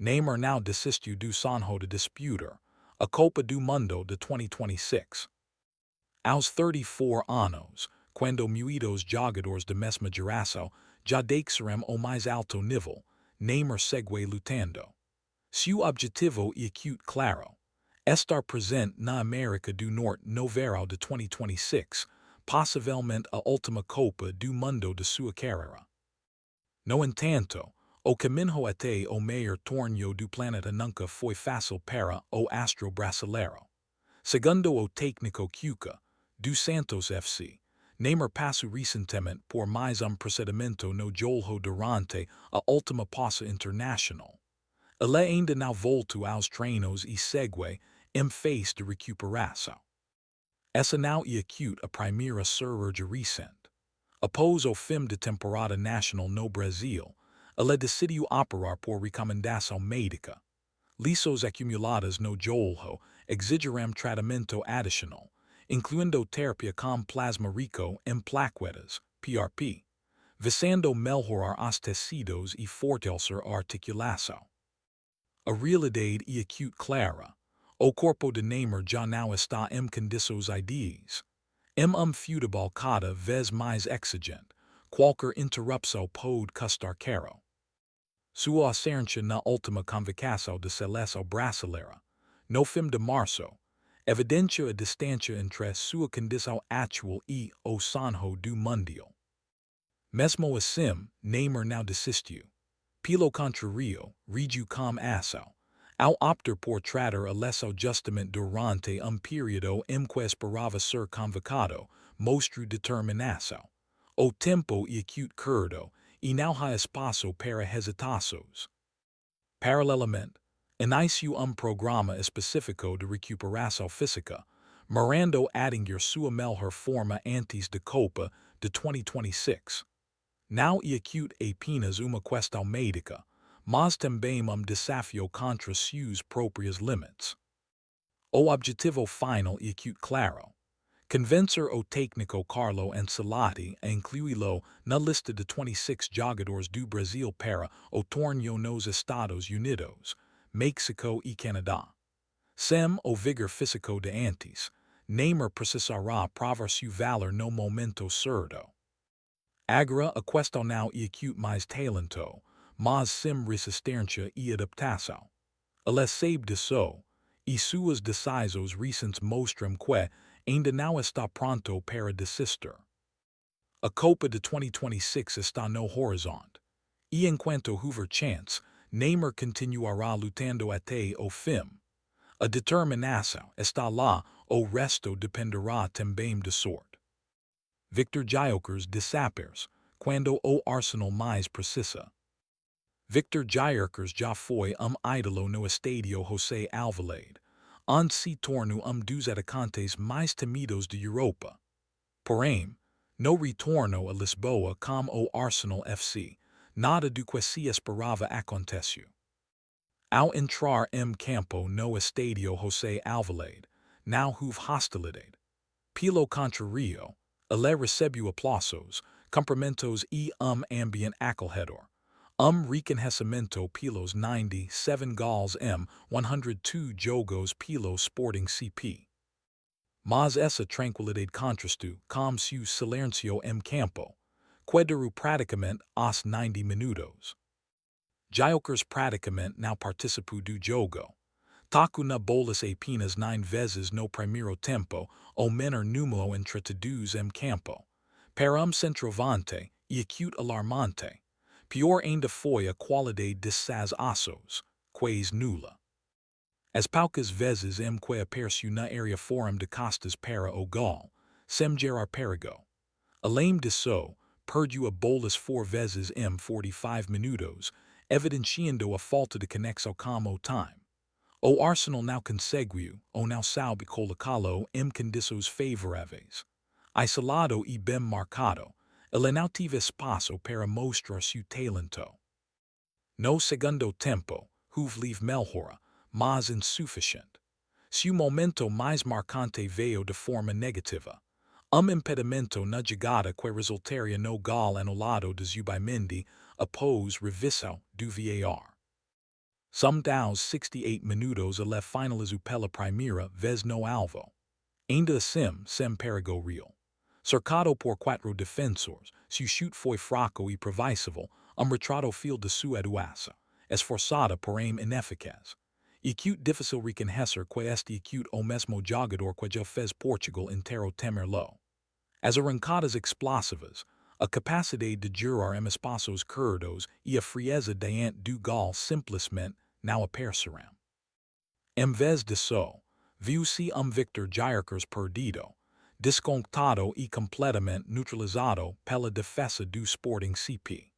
Neymar now desistiu do sonho de disputar a Copa do Mundo de 2026. Aos 34 anos, quando muitos jogadores da mesma geração já deixaram o mais alto nível, Neymar segue lutando. Seu objetivo é claro: estar presente na América do Norte no verão de 2026, possivelmente a última Copa do Mundo de sua carreira. No entanto, o caminho até o maior torneio do planeta nunca foi fácil para o astro brasileiro. Segundo o técnico Cuca, do Santos FC, Neymar passou recentemente por mais procedimento no jogo durante a última pausa internacional. Ele ainda não voltou aos treinos e segue em fase de recuperação. Essa não é a primeira cirurgia recente. Após o fim de temporada nacional no Brasil, ele decidiu operar por recomendação médica. Lições acumuladas no jogo exigirão tratamento adicional, incluindo terapia com plasma rico em plaquetas, PRP, visando melhorar os tecidos e fortalecer a articulação. A realidade é clara. O corpo de Neymar já não está em condições ideais. Futebol cada vez mais exigente, qualquer interrupção pode custar caro. Sua ausência na última convocação da seleção brasileira, no fim de março, evidencia a distância entre sua condição atual e o sonho do Mundial. Mesmo assim, Neymar não desistiu. Pelo contrário, reagiu com ação, ao optar por tratar a lesão justamente durante período em que esperava ser convocado, mostrou determinação. O tempo é curto e não há espaço para hesitações. Paralelamente, iniciou programa específico de recuperação física, mirando atingir sua melhor forma antes da Copa de 2026. Não é apenas uma questão médica, mas também desafio contra seus próprios limites. O objetivo final é claro: convencer o técnico Carlo Ancelotti a incluí-lo na lista de 26 jogadores do Brasil para o torneio nos Estados Unidos, México e Canadá. Sem o vigor físico de antes, Neymar precisará provar seu valor no momento certo. Agora a questão não é mais talento, mas sim resistência e adaptação. Ele sabe disso, e suas decisões recentes mostram que ainda não está pronto para desistir. A Copa de 2026 está no horizonte, e enquanto houver chance, Neymar continuará lutando até o fim. A determinação está lá, o resto dependerá também de sorte. Viktor Gyökeres desaparece quando o Arsenal mais precisa. Viktor Gyökeres já foi ídolo no estádio José Alvalade, onde se tornou dos atacantes mais temidos da Europa. Porém, no retorno a Lisboa com o Arsenal FC, nada do que se esperava aconteceu. Ao entrar em campo no estádio José Alvalade, não houve hostilidade. Pelo contrário, ele recebeu aplausos, cumprimentos e ambiente acolhedor. Reconhecimento pelos 97 gols em 102 jogos pelo Sporting CP. Mas essa tranquilidade contrastou com seu silêncio em campo, que durou praticamente os 90 minutos. Gyökeres praticamente não participou do jogo. Tocou na bola apenas 9 vezes no primeiro tempo, o menor número entre todos em campo. Para centroavante, e alarmante. Pior ainda foi a qualidade de seus ossos, quase nula. As poucas vezes em que apareceu na área foram de costas para o gol, sem gerar perigo. Além disso, perdeu a bolas 4 vezes em 45 minutos, evidenciando a falta de conexão com o time. O Arsenal não conseguiu, ou não soube colocá-lo em condições favoráveis. Isolado e bem marcado, ele não teve espaço para mostrar seu talento. No segundo tempo, houve livre melhora, mas insuficiente. Seu momento mais marcante veio de forma negativa. Impedimento na jogada que resultaria no gol anulado de Zubimendi após revisão do VAR. Sum daos 68 minutos a finalizo pela primeira vez no alvo. Ainda assim, sem perigo real. Cercado por quatro defensores, seu chute foi fraco e previsível, retrato field de sua atuação, esforçada porém ineficaz. Acute difícil reconhecer que este acute o mesmo jogador que já fez Portugal inteiro temer-lo. As arrancadas explosivas, a capacidade de jurar em espaços curtos e a frieza diante do gol simplesmente não aparecerão. Em vez disso, viu-se Viktor Gyökeres perdido, desconectado e completamente neutralizado pela defesa do Sporting CP.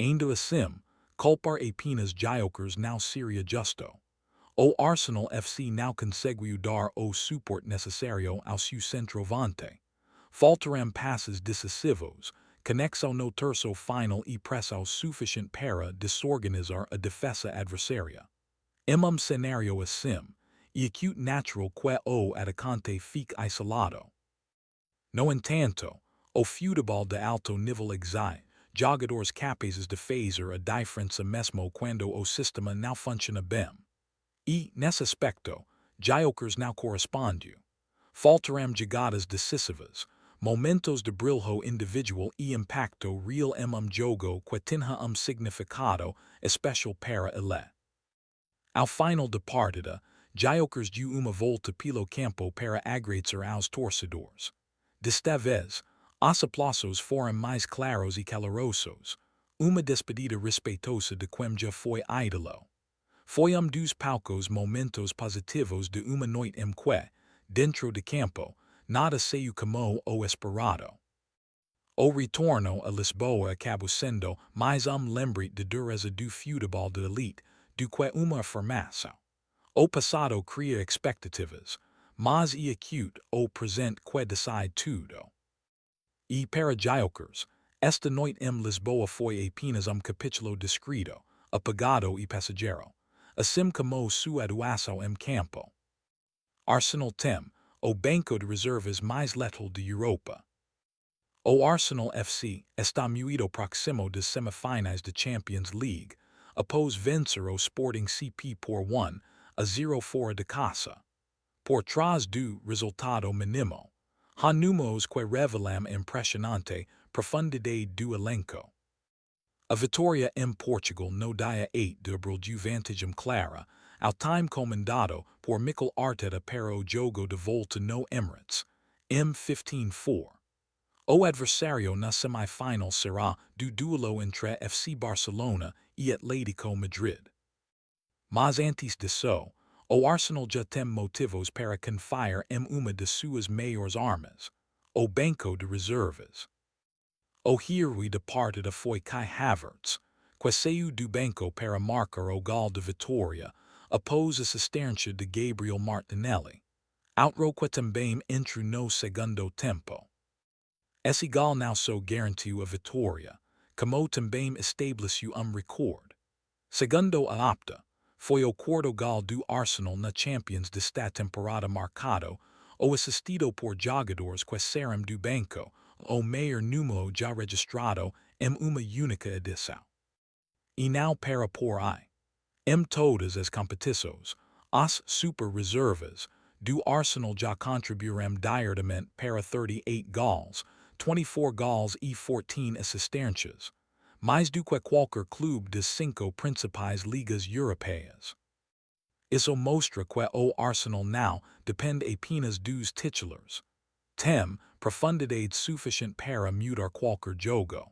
Ainda assim, culpar apenas Gyökeres não seria justo. O Arsenal FC não conseguiu dar o suporte necessário ao seu centroavante. Faltaram passes decisivos, conexão no terço final e pressão suficiente para desorganizar a defesa adversária. Em cenário assim, e acute natural que o atacante fique isolado. No entanto, o futebol de alto nível exige jogadores capazes de fazer a diferença mesmo quando o sistema não funciona bem. E, nesse aspecto, Gyökeres não corresponde. Faltaram jogadas decisivas, momentos de brilho individual e impacto real em jogo que tenha significado especial para ele. Ao final da partida, Gyökeres deu uma volta pelo campo para agradecer aos torcedores. Desta vez, os aplausos foram mais claros e calorosos, uma despedida respeitosa de quem já foi ídolo. Foi dos poucos momentos positivos de uma noite em que, dentro de campo, nada saiu como o esperado. O retorno a Lisboa acabou sendo mais lembrete de dureza do futebol de elite do que uma afirmação. O passado cria expectativas, mas e acute o presente que decide tudo. E para Gyökeres, esta noite em Lisboa foi apenas capítulo discreto, apagado e passageiro, assim como sua atuação em campo. Arsenal tem o banco de reservas mais letal de Europa. O Arsenal FC está muito próximo das semifinais da Champions League, após vencer o Sporting CP por 1-0 fora de casa. Por trás do resultado mínimo, há números que revelam impressionante profundidade do elenco. A vitória em Portugal no dia 8 de abril deu vantagem clara ao time comandado por Mikel Arteta para o jogo de volta no Emirates, M15-4. O adversário na semifinal será do duelo entre FC Barcelona e Atlético Madrid. Mas antes disso, o Arsenal já tem motivos para confiar em uma de suas maiores armas, o banco de reservas. O héroe da partida foi Kai Havertz, que saiu do banco para marcar o gol de vitória após assistência de Gabriel Martinelli. Outro que também entrou no segundo tempo. Esse gol não só garantiu a vitória, como também estabeleceu recorde. Segundo a opta, foi o quarto gol do Arsenal na Champions desta temporada marcado ou assistido por jogadores que saíram do banco, o maior número já registrado em uma única edição. E não para por aí. Em todas as competições, os super reservas do Arsenal já contribuíram diretamente para 38 gols, 24 gols e 14 assistências, mais do que qualquer clube das 5 principais ligas europeias. Isso mostra que o Arsenal não depende apenas dos titulares. Tem profundidade suficiente para mudar qualquer jogo.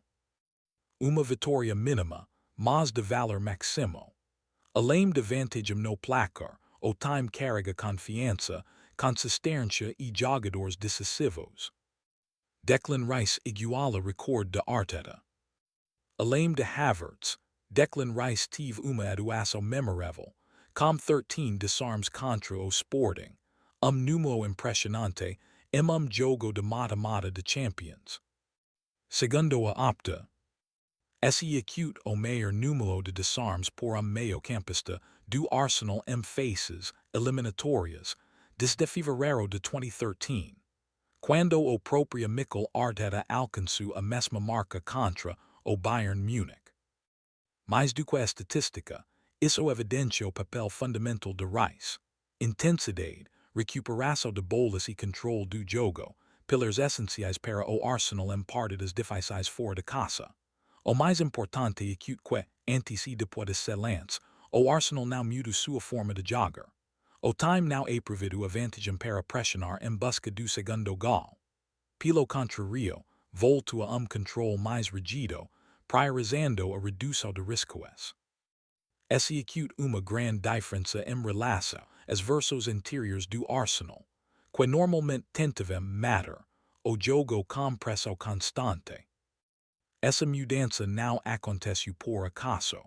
Uma vitória mínima, mas de valor máximo. Além de vantagem no placar, o time carrega confiança, consistência e jogadores decisivos. Declan Rice iguala recorde de Arteta. Além de Havertz, Declan Rice teve uma atuação memorável, com 13 desarmes contra o Sporting, número impressionante em jogo de mata-mata de Champions. Segundo a opta, esse acute o maior número de desarmes por meio-campista do Arsenal em faces eliminatórias desde fevereiro de 2013, quando o próprio Mikel Arteta alcançou a mesma marca contra o Bayern Munich. Mais do que a estatística, Isso evidencio papel fundamental de Rice. Intensidade, recuperação de bolas e controle do jogo, pillars essenciais para o Arsenal partidas difíceis fora de casa. O mais importante é que, antes e depois de excelentes, o Arsenal não muda sua forma de jogar. O time não é previsto a vantagem para pressionar em busca do segundo gol. Pelo contrário, volta a controle mais rígido, priorizando a redução de riscos. Essa acute uma grande diferença em relação aos versos interiores do Arsenal, que normalmente tentavam matar o jogo com pressão constante. Essa mudança não acontece por acaso.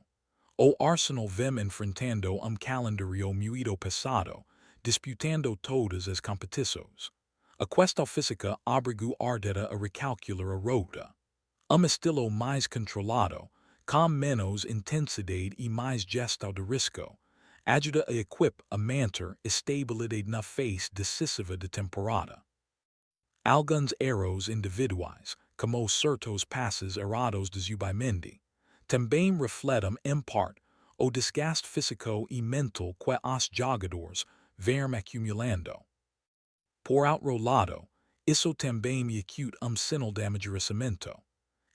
O Arsenal vem enfrentando calendário muito pesado, disputando todas as competições. A questão física obrigou Arteta a recalcular a rota. Estilo mais controlado, com menos intensidade e mais gestão de risco, ajuda a equipe a manter estabilidade na fase decisiva da temporada. Alguns erros individuais, como certos passes errados de Zubimendi, também refletem em parte o desgaste físico e mental que os jogadores vêm acumulando. Por outro lado, isso também acute sinal de amadurecimento.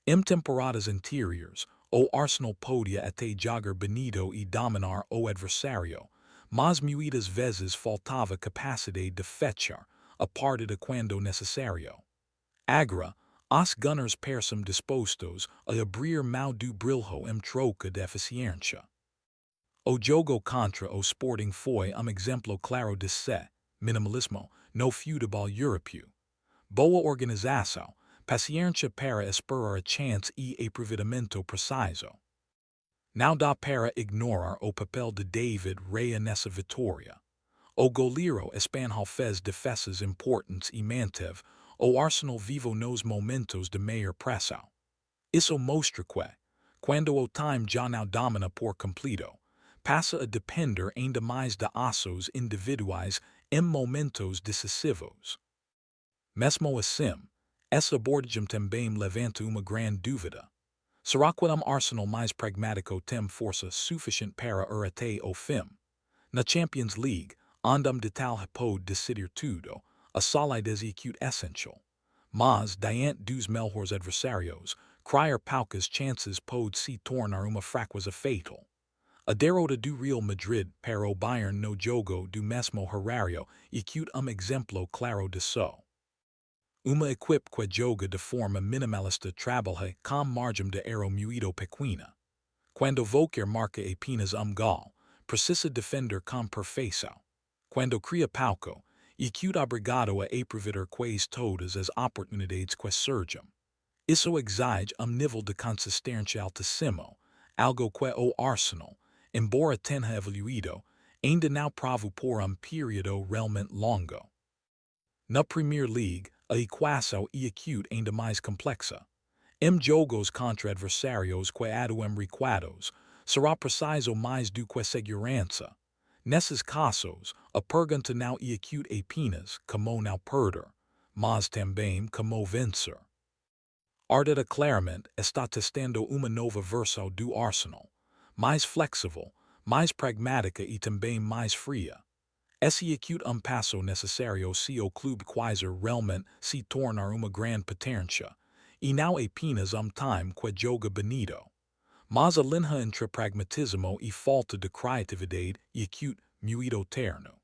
Em temporadas anteriores, o Arsenal podia até jogar bonito e dominar o adversário, mas muitas vezes faltava capacidade de fechar a partida quando necessário. Agora, os Gunners parecem dispostos a abrir mão do brilho em troca de eficiência. O jogo contra o Sporting foi exemplo claro de minimalismo no futebol europeu. Boa organização, paciência para esperar a chance e aproveitamento preciso. Não dá para ignorar o papel de David Raya nessa vitória. O goleiro espanhol fez defesas importantes e manteve o Arsenal vivo nos momentos de maior pressão. Isso mostra que, quando o time já não domina por completo, passa a depender ainda mais de aços individuais em momentos decisivos. Mesmo assim, essa abordagem também levanta uma grande dúvida. Será que o Arsenal mais pragmático tem força suficiente para ir até o fim? Na Champions League, onde de tal pode decidir tudo, a solidez é essencial. Mas, diante dos melhores adversários, criar poucas chances pode se tornar uma fraqueza fatal. A derrota do Real Madrid para o Bayern no jogo do mesmo horário é exemplo claro disso. Uma equipe que joga de forma minimalista trabalha com margem de erro muito pequena. Quando voltar marca apenas gol, precisa defender com perfeição. Quando cria pouco, é obrigado a aproveitar quase todas as oportunidades que surgem. Isso exige nível de consistência altíssimo, algo que o Arsenal, embora tenha evoluído, ainda não provou por período realmente longo. Na Premier League, a equação é ainda mais complexa. Em jogos contra adversários que atuam recuados, será preciso mais do que segurança. Nesses casos, a pergunta não é apenas como não perder, mas também como vencer. Arteta claramente está testando uma nova versão do Arsenal, mais flexível, mais pragmática e também mais fria. Esse é passo necessário se o clube quiser realmente se tornar uma grande potência, e não apenas time que joga bonito. Mas a linha entre pragmatismo e falta de criatividade é muito terno.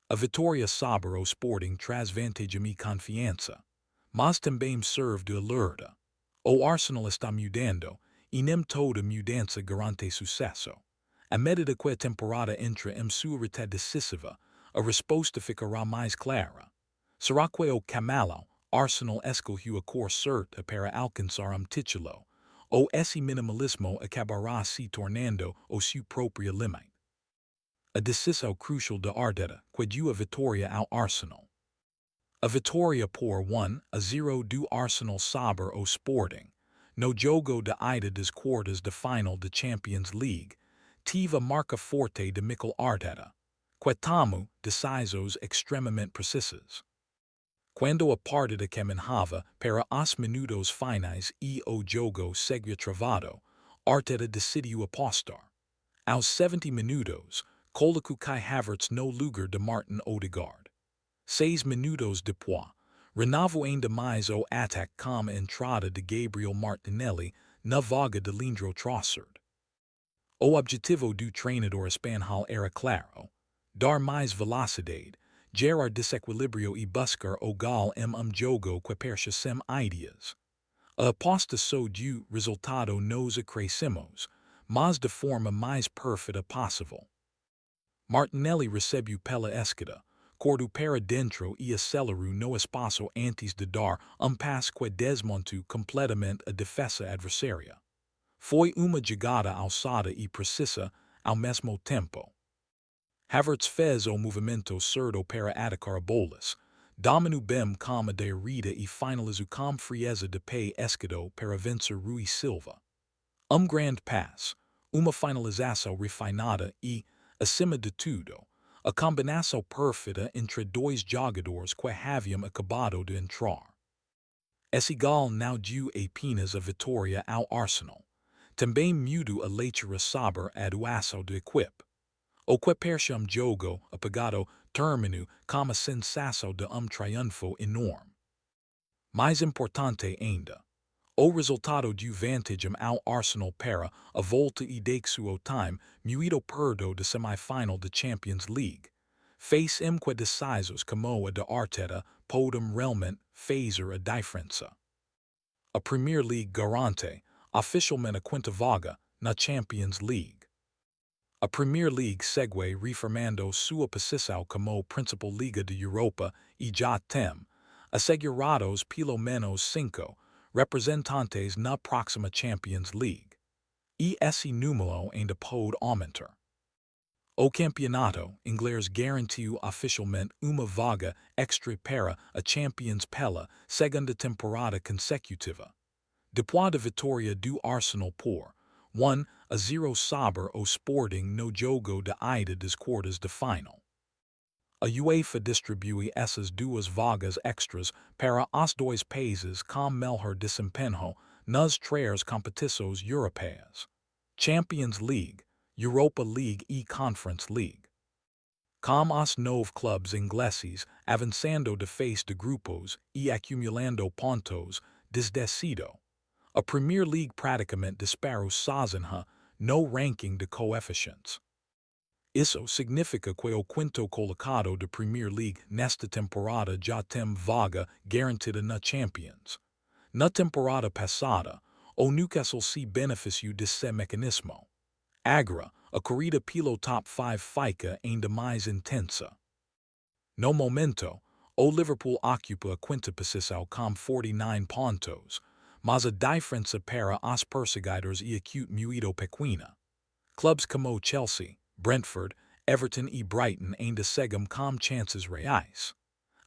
A vitória sobre o Sporting traz vantagem e confiança, mas também serve de alerta. O Arsenal está mudando, e nem toda mudança garante sucesso. À medida que a temporada entra em sua reta decisiva, a resposta ficará mais clara. Será que o Camalo, Arsenal escolheu a cor certa para alcançar título, ou esse minimalismo acabará se tornando o seu próprio limite? A decisão crucial de Arteta que deu a vitória ao Arsenal. A vitória por 1-0 do Arsenal sobre o Sporting, no jogo de ida das quartas de final da Champions League, teve a marca forte de Mikel Arteta, que tomou decisões extremamente precisas. Quando a partida caminhava para os minutos finais e o jogo seguia travado, Arteta decidiu apostar. Aos 70 minutos, coloca Kai Havertz no lugar de Martin Ødegaard. 6 minutos depois, renova ainda mais o ataque com a entrada de Gabriel Martinelli na vaga de Leandro Trossard. O objetivo do treinador espanhol era claro: dar mais velocidade, gerar desequilíbrio e buscar o gol jogo que percha sem ideias. A aposta só do resultado nos acréscimos, mas de forma mais perfeita possível. Martinelli recebeu pela esquerda, cortou para dentro e acelerou no espaço antes de dar passe que desmontou completamente a defesa adversária. Foi uma jogada alçada e precisa ao mesmo tempo. Havertz fez o movimento certo para atacar a bolas, dominou bem com a direita e finalizou com frieza de pé esquerdo para vencer Rui Silva. Grande passe, uma finalização refinada e, acima de tudo, a combinação perfeita entre dois jogadores que haviam acabado de entrar. Esse gol não deu apenas a vitória ao Arsenal, também mudou a leitura sobre a atuação da equipe. O que percha jogo apagado terminou com a sensação de triunfo enorme. Mais importante ainda, o resultado deu vantagem ao Arsenal para a volta e decisivo time muito perto da semifinal da Champions League. Fez que decisões como a de Arteta podem realmente fazer a diferença. A Premier League garante oficialmente a quinta vaga na Champions League. A Premier League segue reformando sua posição como principal liga de Europa e já tem assegurados pelo menos 5 representantes na próxima Champions League. E esse número ainda pode aumentar. O campeonato inglês garantiu oficialmente uma vaga extra para a Champions pela segunda temporada consecutiva. Depois da vitória do Arsenal por 1-0 sobre o Sporting no jogo de ida das quartas de final. A UEFA distribui essas duas vagas extras para os dois países com melhor desempenho nas três competições europeias: Champions League, Europa League e Conference League. Com os 9 clubes ingleses avançando de fase de grupos e acumulando pontos desde cedo, a Premier League praticamente disparou sozinha no ranking de coeficientes. Isso significa que o quinto colocado da Premier League nesta temporada já tem vaga garantida na Champions. Na temporada passada, o Newcastle se beneficiou desse mecanismo. Agora, a corrida pelo top 5 fica ainda mais intensa. No momento, o Liverpool ocupa a quinta posição com 49 pontos, mas a diferença para os perseguidores e acute muito pequena. Clubes como Chelsea, Brentford, Everton e Brighton ainda seguem com chances reais.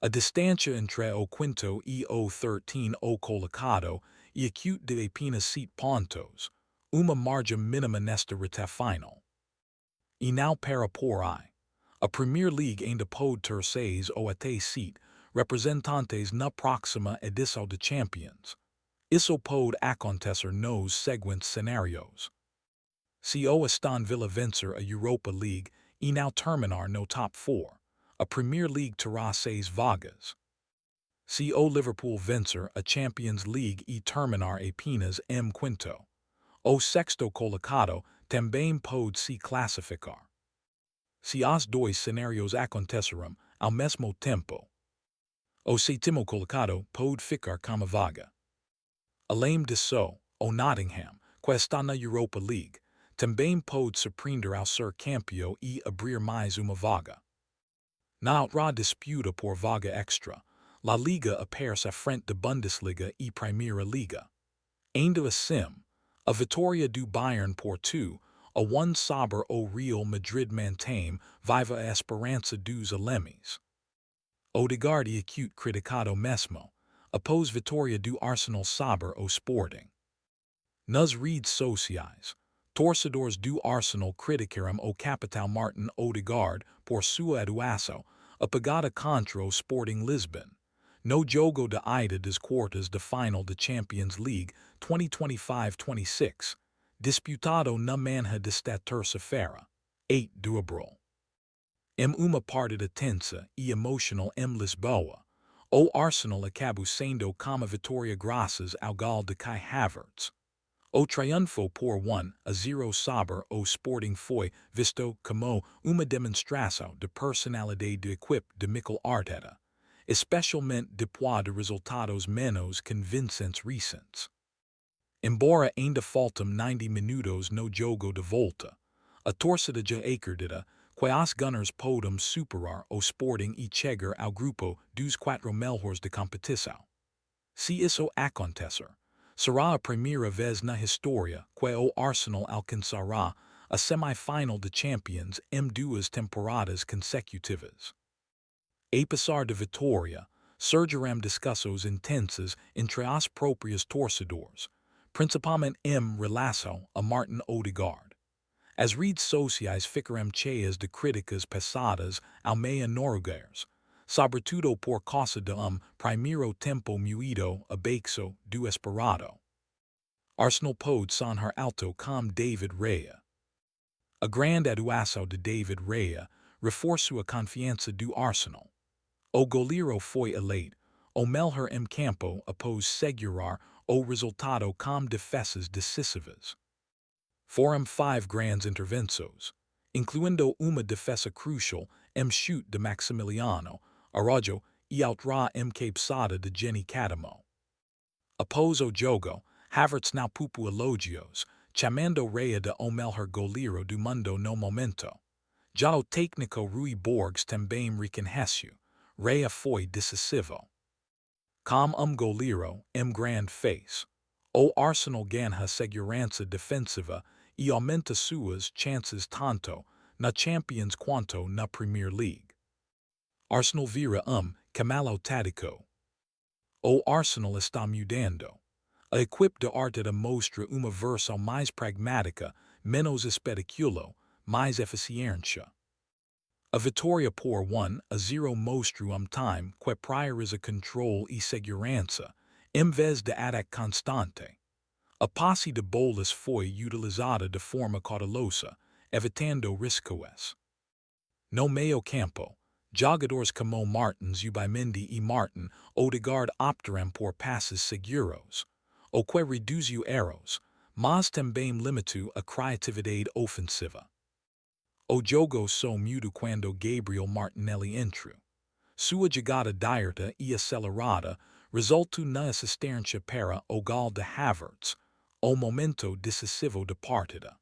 A distância entre o quinto e o 13 o colocado e acute de apenas 7 pontos, uma margem mínima nesta reta final. E não para por aí. A Premier League ainda pode ter 6 ou até 7 representantes na próxima edição de Champions. Isso pode acontecer nos seguintes cenários. Se o Aston Villa vencer a Europa League e não terminar no top 4, a Premier League terá 6 vagas. Se o Liverpool vencer a Champions League e terminar apenas quinto, o sexto colocado também pode se classificar. Se os dois cenários acontecerem ao mesmo tempo, o sétimo colocado pode ficar com a vaga. Além disso, o Nottingham, que está na Europa League, também pode surpreender ao ser campeão e abrir mais uma vaga. Na outra disputa por vaga extra, La Liga aparece à frente da Bundesliga e Primeira Liga. Ainda assim, a vitória do Bayern por 2-1 sobre o Real Madrid mantém viva a esperança dos alemães. Ødegaard e acute criticado mesmo, após vitória do Arsenal sobre o Sporting. Nas redes sociais, torcedores do Arsenal criticaram o capitão Martin Ødegaard por sua atuação apagada contra o Sporting Lisbon, no jogo de ida das quartas de final da Champions League 2025-26, disputado na manhã desta terça-feira, 8 de abril. Uma partida tensa e emotional em Lisboa. O Arsenal acabou sendo como vitória graças ao gol de Kai Havertz. O triunfo por 1-0 sobre o Sporting foi visto como uma demonstração de personalidade da equipe de Mikel Arteta, especialmente depois de resultados menos convincentes recentes. Embora ainda faltam 90 minutos no jogo de volta, a torcida já acredita que os Gunners podem superar o Sporting e chegar ao grupo dos 4 melhores da competição. Se isso acontecer, será a primeira vez na história que o Arsenal alcançará a semifinal de Champions em 2 temporadas consecutivas. Apesar da vitória, surgirão discussões intensas entre os próprios torcedores, principalmente em relação a Martin Ødegaard. As redes sociais ficarão cheias de críticas pesadas ao meia norueguês, sobretudo por causa de primeiro tempo muito abaixo do esperado. Arsenal pode sonhar alto com David Raya. A grande atuação de David Raya reforçou a confiança do Arsenal. O goleiro foi eleito o melhor em campo após segurar o resultado com defesas decisivas. Foram 5 grandes intervenções, incluindo uma defesa crucial em chute de Maximiliano Araujo e outra em cabeçada de Jenny Cadamo. Após o jogo, Havertz não poupo elogios, chamando Raya de o melhor goleiro do mundo no momento. Já o técnico Rui Borges também reconheceu, Raya foi decisivo. Como goleiro grande fez, o Arsenal ganha segurança defensiva e aumenta suas chances tanto na Champions quanto na Premier League. Arsenal vira camalo tático. O Arsenal está mudando. A equipe de Arteta mostra uma versão mais pragmática, menos espetacular, mais eficiente. A vitória por 1-0 mostra time que prioriza controle e segurança, em vez de ataque constante. A posse de bolas foi utilizada de forma cautelosa, evitando riscos. No meio campo, jogadores como Martin Zubimendi e Martin Ødegaard optaram por passes seguros, o que reduziu erros, mas também limitou a criatividade ofensiva. O jogo só mudou quando Gabriel Martinelli entrou. Sua jogada direta e acelerada resultou na assistência para o gol de Havertz, o momento decisivo da partida.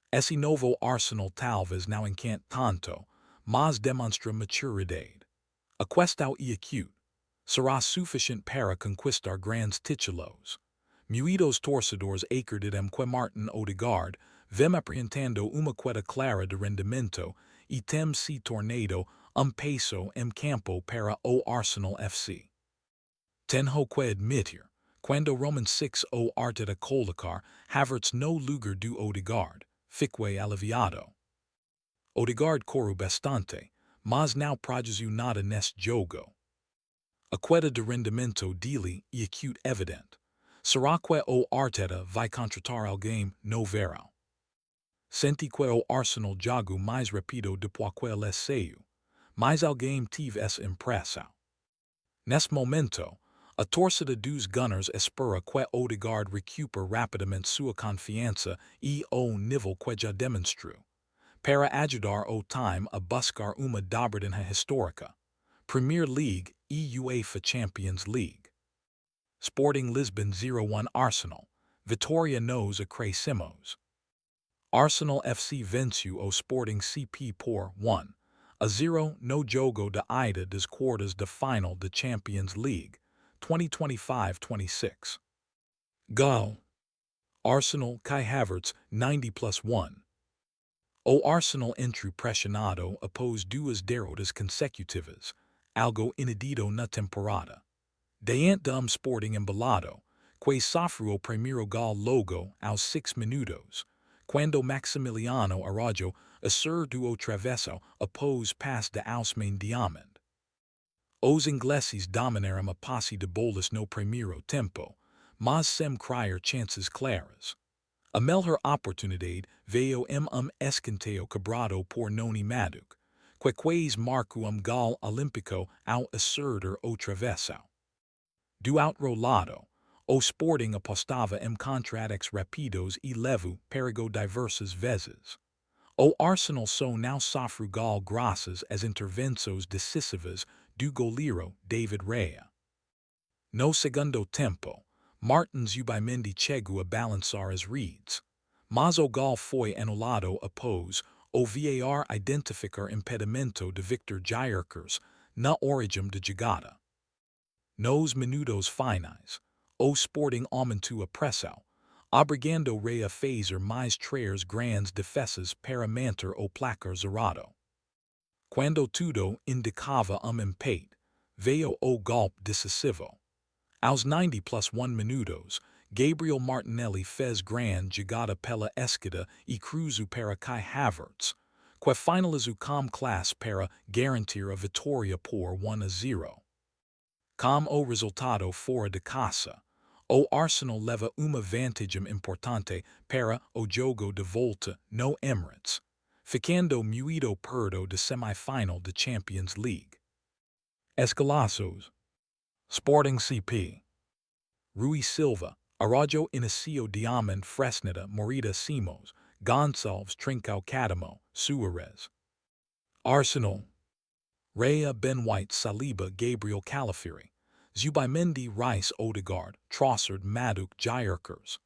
Esse novo Arsenal talvez não encante tanto, mas demonstra maturidade. A questão e acute será suficiente para conquistar grandes títulos. Muitos torcedores acreditam que Martin Ødegaard vem apresentando uma queda clara de rendimento e tem se tornado peso em campo para o Arsenal FC. Tenho que admitir, quando Roman 6 o Arteta colocar Havertz no lugar do Ødegaard, fiquei aliviado. Ødegaard correu bastante, mas não produziu nada neste jogo. A queda de rendimento dele é acute evidente. Será que o Arteta vai contratar alguém no verão? Senti que o Arsenal jogou mais rápido depois que ele saiu, mas alguém teve essa impressão. Neste momento, a torcida dos Gunners espera que Ødegaard recupere rapidamente sua confiança e o nível que já demonstrou, para ajudar o time a buscar uma dobradinha histórica, Premier League e UEFA Champions League. Sporting Lisbon 0-1 Arsenal, vitória nos acréscimos. Arsenal FC venceu o Sporting CP por 1-0 no jogo de ida das quartas de final da Champions League 2025-26. Goal. Arsenal Kai Havertz 90+1. O Arsenal entrou pressionado após 2 derrotas consecutivas, algo inédito na temporada. Diante de Sporting embalado, que sofreu o primeiro gol logo aos 6 minutos, quando Maximiliano Araujo acertou o travesso após passe de Ousmane Diamond. Os ingleses dominaram a posse de bolas no primeiro tempo, mas sem criar chances claras. A melhor oportunidade veio escanteio quebrado por Noni Maduc, quequez marco gal olímpico ao acertar o travessão. Do outro lado, o Sporting apostava contra-ataques rápidos e levo perigo diversas vezes. O Arsenal só não sofre gol graças às intervenções decisivas do goleiro David Raya. No segundo tempo, Martin Ødegaard chegou a balançar as redes, mas o gol foi anulado após o VAR identificar impedimento de Viktor Gyökeres na origem da jogada. Nos minutos finais, o Sporting aumentou a pressão, obrigando Raya a fazer mais três grandes defesas para manter o placar zerado. Quando tudo indicava empate, veio o golpe decisivo. Aos 90+1 minutos, Gabriel Martinelli fez grande jogada pela esquerda e cruzou para Kai Havertz, que finalizou com classe para garantir a vitória por 1-0. Com o resultado fora de casa, o Arsenal leva uma vantagem importante para o jogo de volta no Emirates, ficando muito perto da semifinal da Champions League. Escalaços: Sporting CP. Rui Silva, Araújo Inácio Diamond Fresneda Morita Simões, Gonçalves Trincão Cadamo, Suárez. Arsenal: Raya, Ben White, Saliba, Gabriel Calafiori, Zubimendi, Rice, Ødegaard, Trossard, Maduc, Gyökeres,